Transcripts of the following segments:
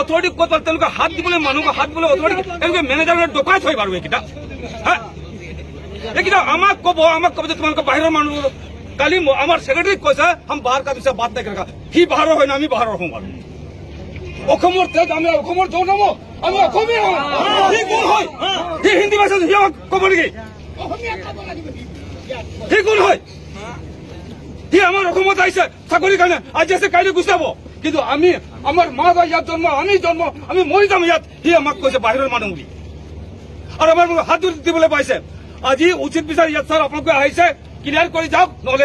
Authority ক'ত তেওঁলোকে হাত দিবলৈ মানুহক হাত দিবলৈ অথৰিটি তেওঁলোকে মেনেজাৰক ডকাই থয় বাৰু এইকেইটা এইকেইটা আমাক ক'ব যে তোমালোকে বাহিৰৰ মানুহ কালি আমাৰ ছেক্ৰেটাৰীক কৈছে हम बाहर का विषय बात नहीं करेगा সি বাহিৰৰ হয় না আমি বাহিৰৰ হওঁ আৰু অসমৰ তেজ আমি অসমৰ জনম আমি অসমীয়া হওঁ সি কোন হয় সি হিন্দী ভাষা সি আমাক ক'ব নেকি সি কোন হয় সি আমাৰ অসমত আহিছে চাকৰিৰ কাৰণে আজি আছে কাইলৈ গুচি যাব কিন্তু আমি আমাৰ মা বা ইয়াত জন্ম আমি মৰি যাম ইয়াত সি আমাক কৈছে বাহিৰৰ মানুহ বুলি আৰু আমাৰ হাত দিবলৈ পাইছে আজি উচিত বিচাৰ ইয়াত ছাৰ আপোনালোকে আহিছে ক্লিয়াৰ কৰি যাওক নহ'লে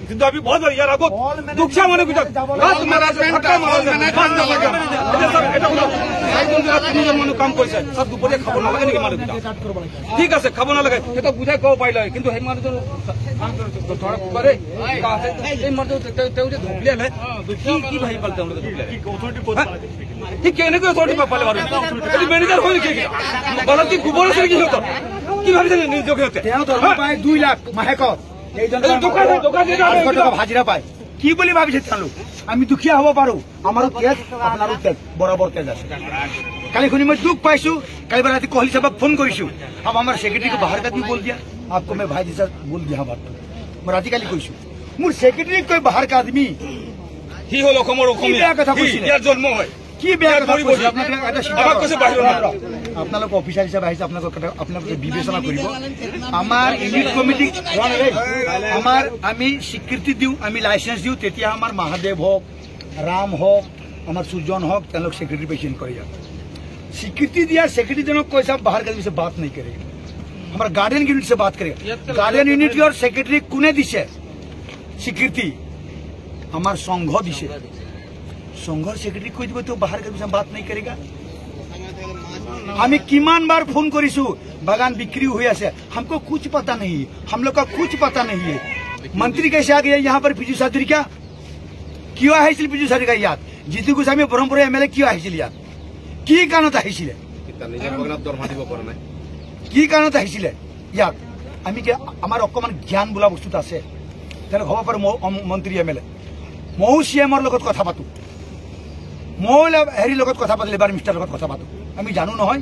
কিন্তু আমি বহুত ইয়াৰ আগত দুখীয়া মানুহকেইটাক মানুহ কাম কৰিছে ছাৰ দুপৰীয়া খাব নালাগে নেকি মানুহকেইটা ঠিক আছে খাব নালাগে সেইটো বুজাই ক'ব পাৰিলে কিন্তু সেই মানুহজন এই মানুহটো তেওঁ যে ধুবলিয়ালে কি ভাবি পালে তেওঁলোকে ঠিক কেনেকৈ অথৰিটি পালে বাৰু মেনেজাৰ হয় নেকি বালাত কি গোবৰ আছে নেকি সিহঁতৰ কি ভাবিছে নিজকে সিহঁতে 2 লাখ মাহেকত হাজিৰা পায় কি বুলি ভাবিছে তেওঁলোক আমি দুখীয়া হ'ব পাৰো আমাৰো তেজ আপোনাৰো তেজ বৰাবৰ তেজ আছে কালি শুনি মই দুখ পাইছো কালি ৰাতি কোহলি সাহেবক ফোন কৰিছো अब हमारे सेक्रेटरी को बाहर का भी बोल दिया आपको मैं भाई जैसा बोल दिया बात मैं राति काली কৈছো মোৰ सेक्रेटरी कोई बाहर का आदमी ही হল অসমৰ অসমীয়া কথা কৈছিল ইয়াৰ জন্ম হয় কি বেয়া কথা কৈছে আপোনালোক অফিচাৰ হিচাপে আহিছে আপোনালোকে বিবেচনা কৰিব আমাৰ ইউনিট কমিটি আমি স্বীকৃতি দিওঁ আমি লাইসেন্স দিওঁ তেতিয়া আমাৰ মহাদেৱ হওক राम हक हमार सुजन हक लोग सेक्रेटरी पेशेंट कर स्वीकृति दिया सेक्रेटरी जनक कोई साहब बाहर के से बात नहीं करेगा हमारा गार्डियन यूनिट से बात करेगा गार्डियन यूनिट और सेक्रेटरी कुने दिसे स्वीकृति हमार संघ दिसे संघ सेक्रेटरी कोई तो बाहर के बात नहीं करेगा हमें किमान बार फोन करिसु बागान बिक्री हुई है हमको कुछ पता नहीं हम लोग का कुछ पता नहीं है मंत्री कैसे आ गया यहाँ पर पीजू साधुरी क्या क्यों আহিছিল বিজু সারিকা ইয়াত জিতু গোস্বামী ব্ৰহ্মপুৰ এমএলএ কিয় আহিছিল ইয়াত কি কাৰণত আহিছিল নিজে বগনাত দৰমা দিব পৰা নাই কি কাৰণত আহিছিল ইয়াত আমি কি আমাৰ অকমান জ্ঞান বোলা বস্তুত আছে তেনে হ'ব পাৰে মন্ত্ৰী এমএলএ মৌ সিএমৰ লগত কথা পাতো মৌলা হেৰি লগত কথা পাতিলে বাৰ মিষ্টাৰ লগত কথা পাতো আমি জানো নহয়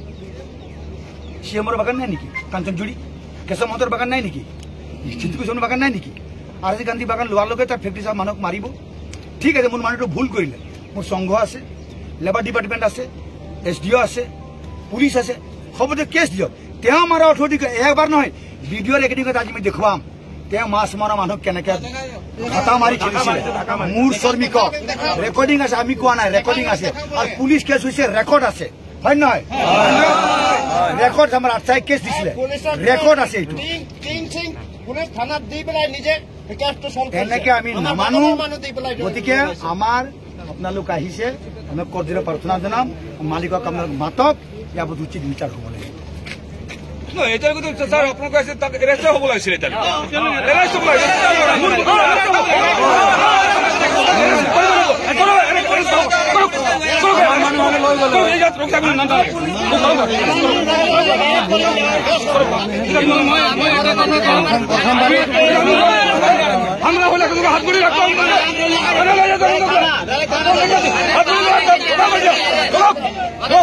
সিএমৰ বাগান নাই নেকি কাঞ্চনজুৰি কেশৱ মহন্তৰ বাগান নাই নেকি জিতু গোস্বামীৰ বাগান নাই নেকি আৰজি গান্ধী বাগান লোৱাৰ লগে তাৰ ফেক্টৰী সব মানুহক মাৰিব ठीक है मोर मानुটো भूल करिले मोर संघ আছে लेबर डिपार्टमेंट আছে एसडीओ আছে पुलिस আছে खबरते केस दियो ते हमारा अथॉरिटी एक बार নহয় वीडियो रेकर्डिंग आज मैं देखवाम ते मास मारा मानुक केनेके खाता मारी खेलिছিল मोर श्रमिक रेकर्डिंग আছে আমি কোৱা নাই रेकर्डिंग আছে আর पुलिस केस হইছে রেকর্ড আছে হয় নহয় রেকর্ড আমার 8 কেস দিছিলে রেকর্ড আছে এটো পুলিশ থানা দি পেলাই নিজে এনেকে আমি নামানো গতিকে আমার আপনালোক আহিছে আমি কৰ্দিৰে প্ৰাৰ্থনা জনাম মালিকক আপোনাৰ মাতক ইয়াৰ প্ৰতি উচিত বিচাৰ হ'ব লাগে এটা কিন্তু স্যার আপনার কাছে এরেস্ট হব লাগছিল এটা এরেস্ট হব আমরা হলে হাত করে রাখতাম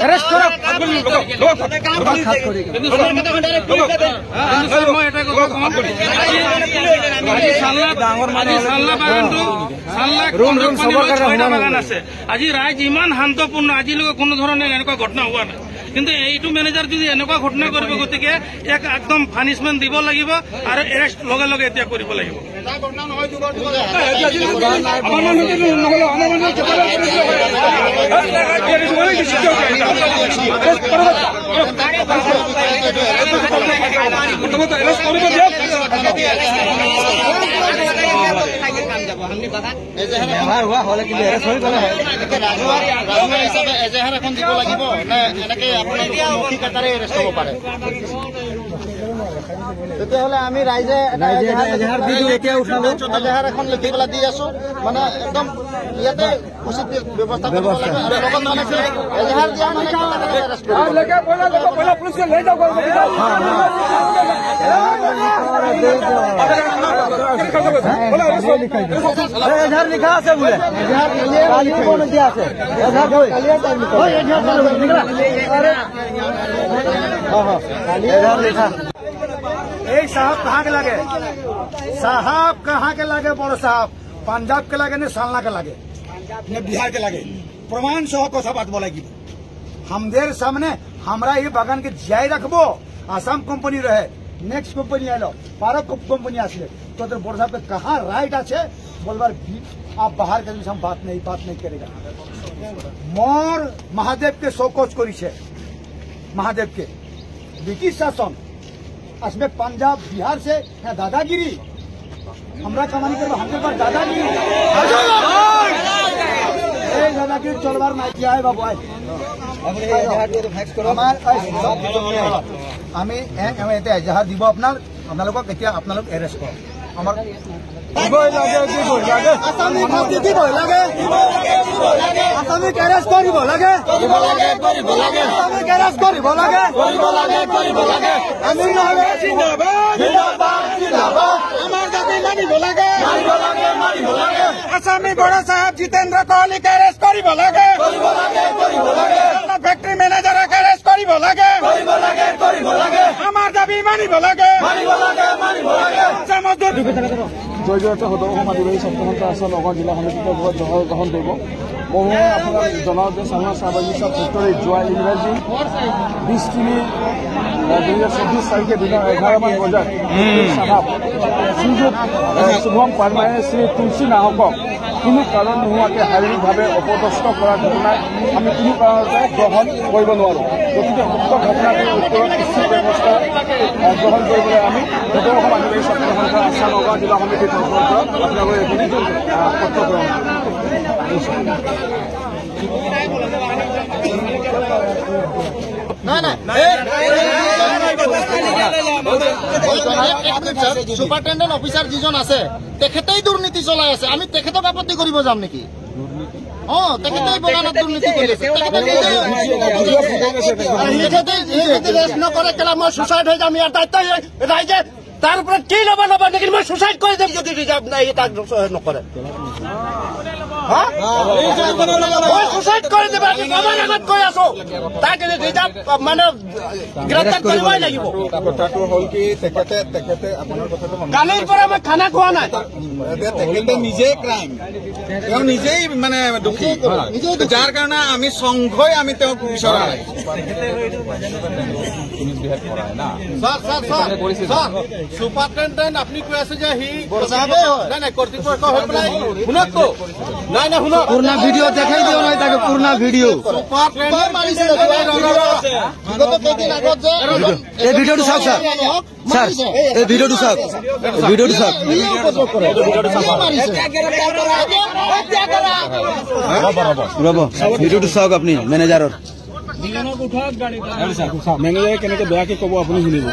अरेस्ट करो আজি রাইজ ইমান শান্তপূর্ণ আজিলৈকে কোনো ধরনের এনেকুৱা ঘটনা হোৱা নাই কিন্তু এইটো ম্যানেজাৰ যদি এনেকুৱা ঘটনা কৰিব গতিকে এক একদম পানিশমেন্ট দিব লাগিব আৰু এৰেষ্ট লগে লগে এতিয়া কৰিব লাগিব তেতিয়াহ'লে আমি ৰাইজে এজাহাৰ এখন লিখি পেলাই দি আছো মানে একদম ইয়াতে উচিত ব্যৱস্থা কৰিব লাগে আৰু লগত মানে এজাহাৰ দিয়া মানে এধার লিখা আছে বলে দিয়া আছে এধার লিখা এই साहब कहाँ के लगे साहब कहाँ के लगे बड़ो साहब पंजाब के लगे ने सालना के लगे ने बिहार के लगे प्रमाण सह को सब बात बोलेगी हमदेर सामने हमरा ये बागान के जाय रखबो आसाम कंपनी रहे नेक्स्ट कंपनी आलो पारक कंपनी आसले तो बड़ साहब के कहाँ राइट आछे बोलबार आप बाहर के हम बात नहीं करेगा मोर महादेव के शोकोच करी महादेव के ब्रिटिश शासन असमें पंजाब बिहार से है दादागिरी हमरा कमानी कर हमके पर दादागिरी चलबार ना किया है बाबू আমি এতিয়া এজাহাৰ দিব আপোনালোকক এতিয়া আপোনালোক এৰেষ্ট কৰক আমাৰ দিবই লাগে আসামি ফাঁসি দিবই লাগে আসামিক এৰেষ্ট কৰিব লাগে আসামিক এৰেষ্ট কৰিব লাগে আমি নহলে জিন্দাবাদ আমাৰ দাবী মানিব লাগে আসামি বড় সাহেব জিতেন্দ্ৰ কোহলীক এৰেষ্ট কৰিব লাগে ফেক্টৰী মেনেজাৰক এৰেষ্ট কৰিব লাগে আমাৰ দাবী মানিব লাগে জয়জয়তে সদৌ অসম আদিবাসী ছাত্ৰসন্থা আছে নগাঁও জিলা সমিতিৰ লগত জনাৰ গ্ৰহণ কৰিব মই আপোনাক জনাওঁ যে চাংলা চাহ বাগিচা ফেক্টৰীত যোৱা ইংৰাজী 20/3/2024 তাৰিখে দিনৰ 11মান বজাত চাহাব শ্ৰীযুত শুভম পাৰমায়ে শ্ৰী তুলসী নাহকক কোনো কাৰণ নোহোৱাকৈ শাৰীৰিকভাৱে অপদস্থ কৰাৰ ঘটনাক আমি কোনো কাৰণতে গ্ৰহণ কৰিব নোৱাৰোঁ গতিকে উক্ত ঘটনাটোৰ ওপৰত উচিত ব্যৱস্থা গ্ৰহণ কৰিবলৈ আমি সদৌ অসম আদিবাসী ছাত্ৰসন্থা আছা নগাঁও জিলা সমিতিৰ তৰফৰ পৰা আপোনালোকে এইখিনি পত্ৰ গ্ৰহণ সুপাৰিনটেণ্ডেণ্ট অফিচাৰ যিজন আছে তেখেতেই দুৰ্নীতি চলাই আছে আমি তেখেতক আপত্তি কৰিব যাম নেকি তেখেতেই বগানত দুৰ্নীতি কৰি আছে নকৰে কেলা মই ছুচাইড হৈ যাম ইয়াৰ দায়িত্ব ৰাইজে তাৰ ওপৰত কি ল'ব নেকি মই ছুচাইড কৰি দিম যদি ৰিজাৰ্ভ নাই তাক নকৰে ছুচাইড কৰি দিব আমাৰ আগত কৈ আছো তাক ৰিজাৰ্ভ মানে গ্ৰেপ্তাৰ কৰিবই লাগিব কথাটো হ'ল কি তেখেতে আপোনাৰ কথাটো কালিৰ পৰা মই খানা খোৱা নাই তেখেতে নিজেই ক্ৰাইম তেওঁ নিজেই মানে দুখী যাৰ কাৰণে আমি সংঘই আমি তেওঁক বিচৰা নাই সুপাৰিনটেণ্ডেণ্ট আপুনি কৈ আছে যে সি নাই কৰ্তৃপক্ষ হৈ পেলাই শুনকতো নাই শুনক পুৰণা ভিডিঅ' দেখাই দিও নাই তাকে পুৰণা ভিডিঅ' এই ভিডিঅ'টো চাওক স্যাৰ এই ভিডিঅ'টো চাওক ৰ'ব ভিডিঅ'টো চাওক আপুনি মেনেজাৰৰ মেনেজাৰে কেনেকে বেয়াকে ক'ব আপুনি শুনিব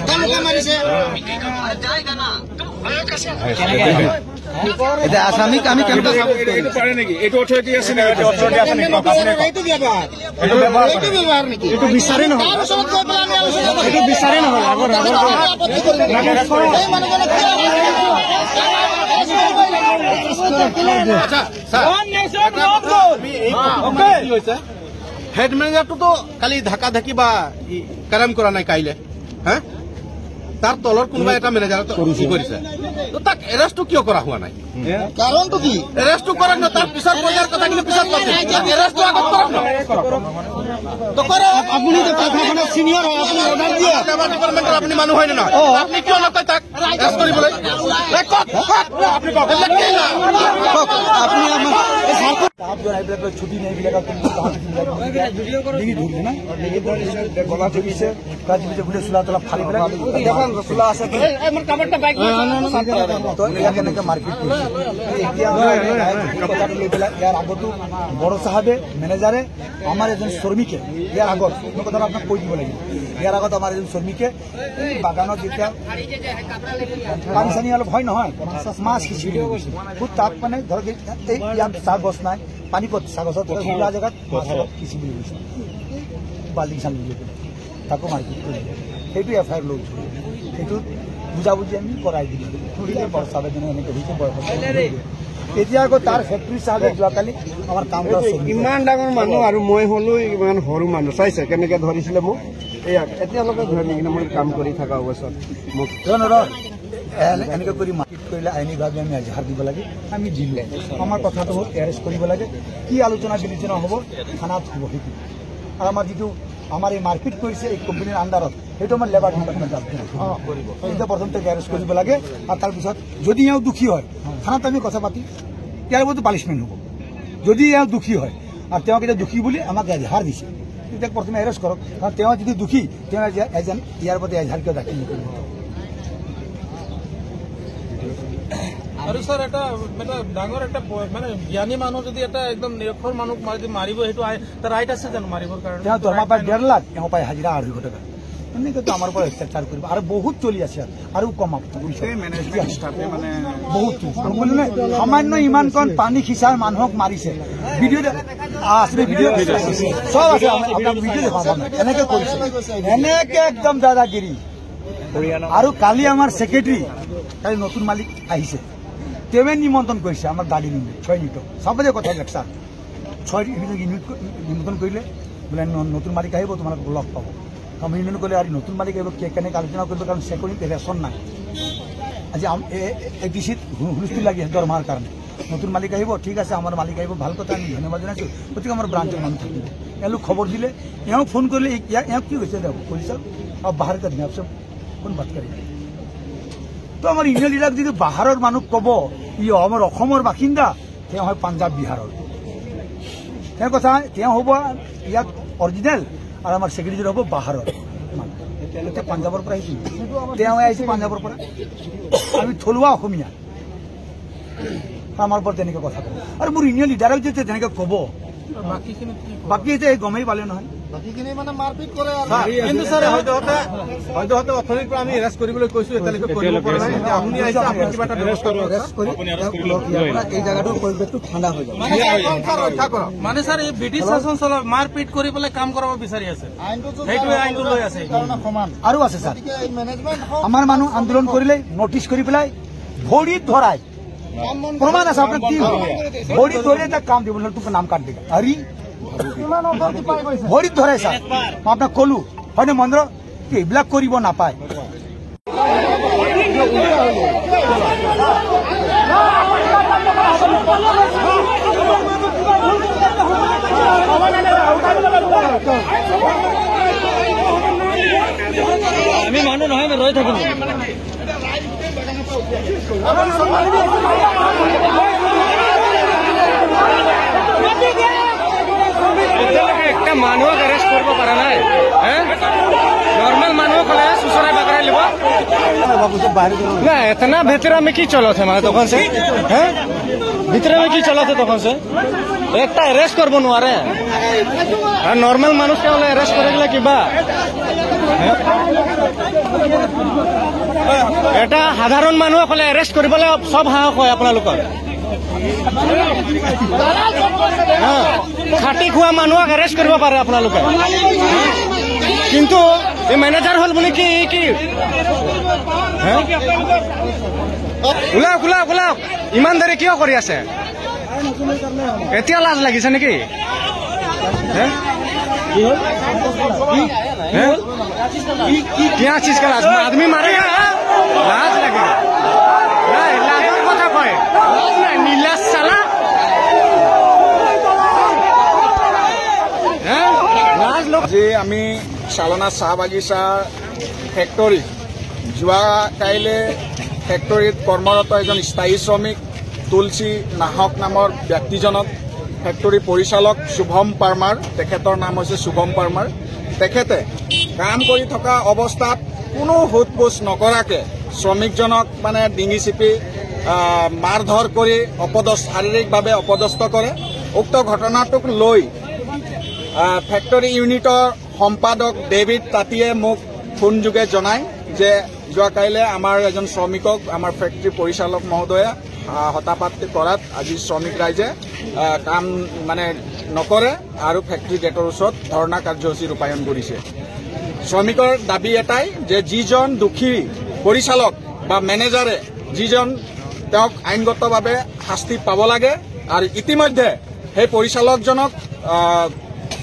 গালি পাৰিছে এতিয়া আসামিক আমি কেনেকৈ এইটো পাৰে নেকি এইটো অথৰিটি আছে নেকি এইটো বিচাৰে নহয় এইটো বিচাৰে নহয় হেড মেনেজাৰটোতো কালি ঢাকা ঢাকি বা কাম কৰা নাই কাইলে হা তাৰ তলৰ কোনোবা এটা মেনেজাৰ কৰিছে তাক এৰেষ্টটো কিয় কৰা হোৱা নাই কাৰণটো কি এৰেষ্টটো কৰক না তাৰ পিছত পইচাৰ কথা কিন্তু পিছত এৰেষ্টটো আগত কৰক না আপুনি চিনিয়ৰ হয় আপুনি অৰ্ডাৰ দিয়ে লেবাৰ ডিপাৰ্টমেণ্টৰ আপুনি মানুহ হয় না আপুনি কিয় নকয় তাক এৰেষ্ট কৰিবলৈ आप जो है छुट्टी नहीं मिलेगा तुमको गला टीवी से गुटे सुला तला फाली सुला আছে তো এনেকে মার্কেট ইয়ার আগতো বড় সাহেবে ম্যানেজারে আমার এজন শ্রমিকে ইয়ার আগত মই কথাটা আপোনাক কৈ দিব লাগিব ইয়ার আগত আমার এজন শ্রমিকে বাগানত যেতিয়া পানী চানী অলপ হয় নহয় মাছ খিচিৰি খুব তাক মানে ধৰক এই ইয়াত চাহ গছ নাই পানীপথ চাগছত খোলা জেগাত কিছু বুলি কৈছে বাল্টিং চালি বুলি ক'লে তাকো মাৰপিট কৰিলে সেইটো এফআইআৰ লৈ সেইটো বুজাবুজি আমি কৰাই দিলোঁ ধৰিলে বৰ চাবেজনে এনেকৈ হৈছে বয়স এতিয়া আকৌ তাৰ ফেক্টৰী চাহাবে যোৱাকালি আমাৰ কাম ইমান ডাঙৰ মানুহ আৰু মই হলো ইমান সৰু মানুহ চাইছে কেনেকে ধৰিছিলে মোক এয়া এতিয়ালৈকে ধৰি কিনে মই কাম কৰি থকা অৱস্থাত মোক এনেকৈ কৰি মাৰপিট কৰিলে আইনীভাৱে আমি এজাহাৰ দিব লাগে আমি দিলোঁ আমাৰ কথাটো হ'ল এৰেষ্ট কৰিব লাগে কি আলোচনা বিলোচনা হ'ব থানাত হ'ব সেইটো আৰু আমাৰ যিটো আমাৰ এই মাৰপিট কৰিছে এই কোম্পানীৰ আণ্ডাৰত সেইটো আমাৰ লেবাৰ ডিপাৰ্টমেণ্ট এতিয়া প্ৰথমতে এৰেষ্ট কৰিব লাগে আৰু তাৰপিছত যদি এওঁ দুখী হয় থানাত আমি কথা পাতি ইয়াৰ ওপৰতো পানিছমেণ্ট হ'ব যদি এওঁ দুখী হয় আৰু তেওঁক এতিয়া দুখী বুলি আমাক এজাহাৰ দিছে তেতিয়া প্ৰথমে এৰেষ্ট কৰক কাৰণ তেওঁ যদি দুখী তেওঁ এজন ইয়াৰ ওপৰতে এজাহাৰ কিয় দাখিল নকৰিব আৰু স্যাৰ এটা ডাঙৰ এটা মানে জ্ঞানী মানুহ যদি এটা একদম নিৰক্ষৰ মানুহ মাৰিব সেইটো তাৰ ৰাইট আছে জানো মাৰিবৰ কাৰণে তেওঁ দৰমহা পায় 1.5 লাখ তেওঁ পায় হাজিৰা 250 টকা এনেকৈতো আমাৰ পৰা অত্যাচাৰ কৰিব আৰু বহুত চলি আছে আৰু কমাব বহুত সামান্য ইমান কণ পানী সিঁচাৰ মানুহক মাৰিছে ভিডিঅ' আছে ভিডিঅ' চব আছে আপোনাক ভিডিঅ' দেখাব এনেকে কৰিছে এনেকে একদম দাদাগিৰি আৰু কালি আমাৰ ছেক্ৰেটাৰী কালি নতুন মালিক আহিছে তেৱে নিমন্ত্ৰণ কৰিছে আমাৰ গাড়ী নিমে 6 ইউনিটক সবজে কথা লেকচাৰ 6 ইউনিট নিমন্ত্ৰণ কৰিলে বোলে নতুন মালিক আহিব তোমালোক লগ পাব আমি ইউনিয়ন ক'লে আৰু নতুন মালিক আহিব কেনেকৈ আলোচনা কৰিব কাৰণ ছেকুৰিটি ৰেচন নাই আজি এ টি চিত হুলস্থুল লাগি আছে দৰমহাৰ কাৰণে নতুন মালিক আহিব ঠিক আছে আমাৰ মালিক আহিব ভাল কথা আমি ধন্যবাদ জনাইছোঁ গতিকে আমাৰ ব্ৰাঞ্চৰ মানুহ থাকিব এওঁলোক খবৰ দিলে এওঁ ফোন কৰিলে এওঁ কি হৈছে দেখ কৈ চাওক আৰু বাহিৰ কৰি দিয়ক চব কোন বাত কৰি তো আমাৰ ইউনিয়ন লিডাৰক যদি বাহিৰৰ মানুহ ক'ব ই আমাৰ অসমৰ বাসিন্দা তেওঁ হয় পাঞ্জাৱ বিহাৰৰ তেওঁ কথা তেওঁ হ'ব ইয়াত অৰিজিনেল আৰু আমাৰ ছেক্ৰেটাৰী হ'ব বাহিৰৰ এতিয়া পাঞ্জাৱৰ পৰা আহিছিল তেওঁ আহিছে পাঞ্জাৱৰ পৰা আমি থলুৱা অসমীয়া আমাৰ ওপৰত তেনেকৈ কথা ক'ব আৰু মোৰ ইউনিয়ন লিডাৰক যদি তেনেকৈ ক'ব বাকী এতিয়া গমেই পালে নহয় বাকীখিনি মানে মাৰপিট কৰে কিন্তু স্যাৰ হয়তো অথনিৰ পৰা আমি এৰেষ্ট কৰিবলৈ কৈছো এতিয়ালৈকে কৰিব পৰা নাই আপুনি আহিছে আপুনি কিবা এটা ব্যৱস্থা এই জায়গাটোৰ পৰিৱেশটো ঠাণ্ডা হৈ যাব মানে স্যাৰ এই ব্ৰিটিছ শাসন চলা মাৰপিট কৰি পেলাই কাম কৰাব বিচাৰি আছে সেইটোৱে আইনটো লৈ আছে আৰু আছে ছাৰ আমাৰ মানুহ আন্দোলন কৰিলে নটিচ কৰি পেলাই ভৰিত ধৰাই প্ৰমাণ আছে আপোনাৰ কি ভৰিত ধৰিলে তাক কাম দিব তোক নাম কাট দিব আৰি ভৰিত ধৰে ছাৰ মই আপোনাক ক'লো হয়নে মহেন্দ্ৰ এইবিলাক কৰিব নাপায় আমি মানুহ নহয় ৰৈ থাকিম একটা মানুহক এৰেষ্ট কৰিব পৰা নাই নৰ্মাল মানুহক হলে সুচৰাই বাগৰাই লিব না इतना भीतर में की चलत है हमारे दुकान से हैं भीतर में की चलत है दुकान से একটা এৰেষ্ট কৰিব নোৱাৰে আৰু নৰ্মাল মানুহকে হলে এৰেষ্ট কৰিলে কিবা এটা সাধাৰণ মানুহক হলে এৰেষ্ট কৰিবলৈ সব সাহস হয় আপোনালোকৰ খাটি খোৱা মানুহক এৰেষ্ট কৰিব পাৰে আপোনালোকে কিন্তু এই মেনেজাৰ হল বুলি কি ওলাওক ওলাওক ওলাওক ইমানদাৰী কিয় কৰি আছে এতিয়া লাজ লাগিছে নেকি क्या चीज का लाज आदमी मारेगा लाज लगेगा लाजर কথা কয় নীলা সালা লাজ লোক যে আমি চালনা চাহ বাগিচা ফেক্টৰী যোৱা কাইলে ফেক্টৰীত কৰ্মৰত এজন স্থায়ী শ্ৰমিক তুলসী নাহক নামৰ ব্যক্তিজনক ফেক্টৰী পৰিচালক শুভম পাৰ্মাৰ তেখেতৰ নাম হৈছে শুভম পাৰ্মাৰ তেখেতে কাম কৰি থকা অৱস্থাত কোনো সোধপোছ নকৰাকে শ্ৰমিকজনক মানে ডিঙি চিপি মাৰধৰ কৰি শাৰীৰিকভাৱে অপদস্থ কৰে উক্ত ঘটনাটোক লৈ ফেক্টৰী ইউনিটৰ সম্পাদক ডেভিড তাঁতীয়ে মোক ফোনযোগে জনায় যে যোৱা কাইলে আমাৰ এজন শ্ৰমিকক আমাৰ ফেক্টৰী পৰিচালক মহোদয়ে হতাপাত কৰাত আজি শ্ৰমিক ৰাইজে কাম মানে নকৰে আৰু ফেক্টৰী গেটৰ ওচৰত ধৰ্ণা কাৰ্যসূচী ৰূপায়ণ কৰিছে। শ্ৰমিকৰ দাবী এটাই যে যিজন দোষী পৰিচালক বা মেনেজাৰে যিজন তেওঁক আইনগতভাৱে শাস্তি পাব লাগে আৰু ইতিমধ্যে সেই পৰিচালকজনক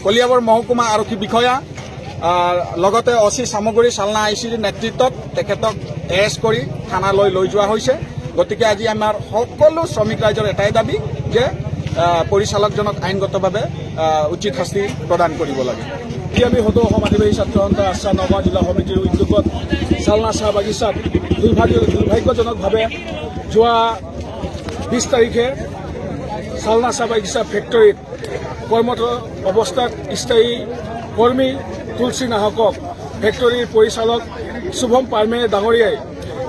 কলিয়াবৰ মহকুমা আৰক্ষী বিষয়া লগতে অচি সামগ্ৰী চালনা আইচিৰ নেতৃত্বত তেখেতক এৰেষ্ট কৰি থানালৈ লৈ যোৱা হৈছে। গতিকে আজি আমাৰ সকলো শ্ৰমিক ৰাইজৰ এটাই দাবী যে পৰিচালকজনক আইনগতভাৱে উচিত শাস্তি প্ৰদান কৰিব লাগে। আমি সদৌ অসম আদিবাসী ছাত্ৰ সন্থা আছা নগাঁও জিলা সমিতিৰ উদ্যোগত চালনা চাহ বাগিচাত দুৰ্ভাগ্যজনকভাৱে যোৱা 20 তাৰিখে চালনা চাহ বাগিচা ফেক্টৰীত কৰ্মৰত অৱস্থাত স্থায়ী কৰ্মী তুলসী নাহকক ফেক্টৰীৰ পৰিচালক শুভম পাৰমে ডাঙৰীয়াই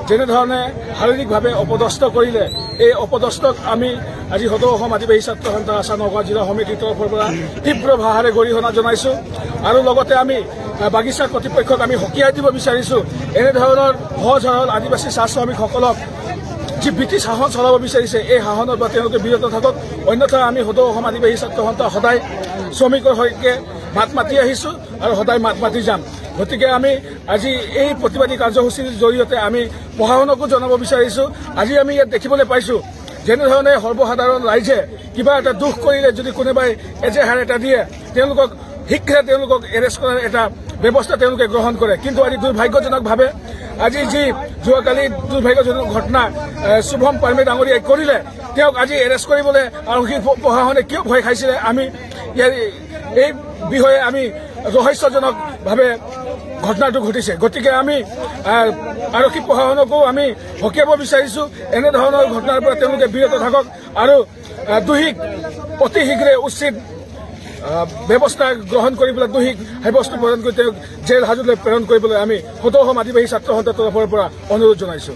যেনেধৰণে শাৰীৰিকভাৱে অপদস্থ কৰিলে, এই অপদস্থক আমি আজি সদৌ অসম আদিবাসী ছাত্ৰ সন্থা আছা নগাঁও জিলা সমিতিৰ তৰফৰ পৰা তীব্ৰ ভাষাৰে গৰিহণা জনাইছোঁ আৰু লগতে আমি বাগিচা কৰ্তৃপক্ষক আমি সকীয়াই দিব বিচাৰিছোঁ এনেধৰণৰ সহজ সৰল আদিবাসী চাহ শ্ৰমিকসকলক যি ব্ৰিটিছ শাসন চলাব বিচাৰিছে এই শাসনৰ পৰা তেওঁলোকে বিৰত থাকক, অন্যথা আমি সদৌ অসম আদিবাসী ছাত্ৰ সন্থা সদায় শ্ৰমিকৰ সৈতে মাত মাতি আহিছোঁ আৰু সদায় মাত মাতি যাম। গতিকে আমি আজি এই প্ৰতিবাদী কাৰ্যসূচীৰ জৰিয়তে আমি প্ৰশাসনকো জনাব বিচাৰিছোঁ। আজি আমি ইয়াত দেখিবলৈ পাইছোঁ যেনেধৰণে সৰ্বসাধাৰণ ৰাইজে কিবা এটা দুখ কৰিলে যদি কোনোবাই এজেহাৰ এটা দিয়ে তেওঁলোকক শীঘ্ৰে তেওঁলোকক এৰেষ্ট কৰাৰ এটা ব্যৱস্থা তেওঁলোকে গ্ৰহণ কৰে। কিন্তু আজি দুৰ্ভাগ্যজনকভাৱে আজি যি যোৱাকালি দুৰ্ভাগ্যজনক ঘটনা শুভম পাৰমে ডাঙৰীয়াই কৰিলে তেওঁক আজি এৰেষ্ট কৰিবলৈ আৰক্ষী প্ৰশাসনে কিয় ভয় খাইছিলে আমি এই বিষয়ে আমি ৰহস্যজনকভাৱে ঘটনাটো ঘটিছে। গতিকে আমি আৰক্ষী প্ৰশাসনকো আমি সকীয়াব বিচাৰিছোঁ এনেধৰণৰ ঘটনাৰ পৰা তেওঁলোকে বিৰত থাকক আৰু দোষীক অতি শীঘ্ৰে উচিত ব্যৱস্থা গ্ৰহণ কৰিবলৈ দোষীক সাব্যস্ত প্ৰদান কৰি তেওঁক জেল হাজতলৈ প্ৰেৰণ কৰিবলৈ আমি সদৌ অসম আদিবাসী ছাত্ৰ সন্থাৰ তৰফৰ পৰা অনুৰোধ জনাইছোঁ।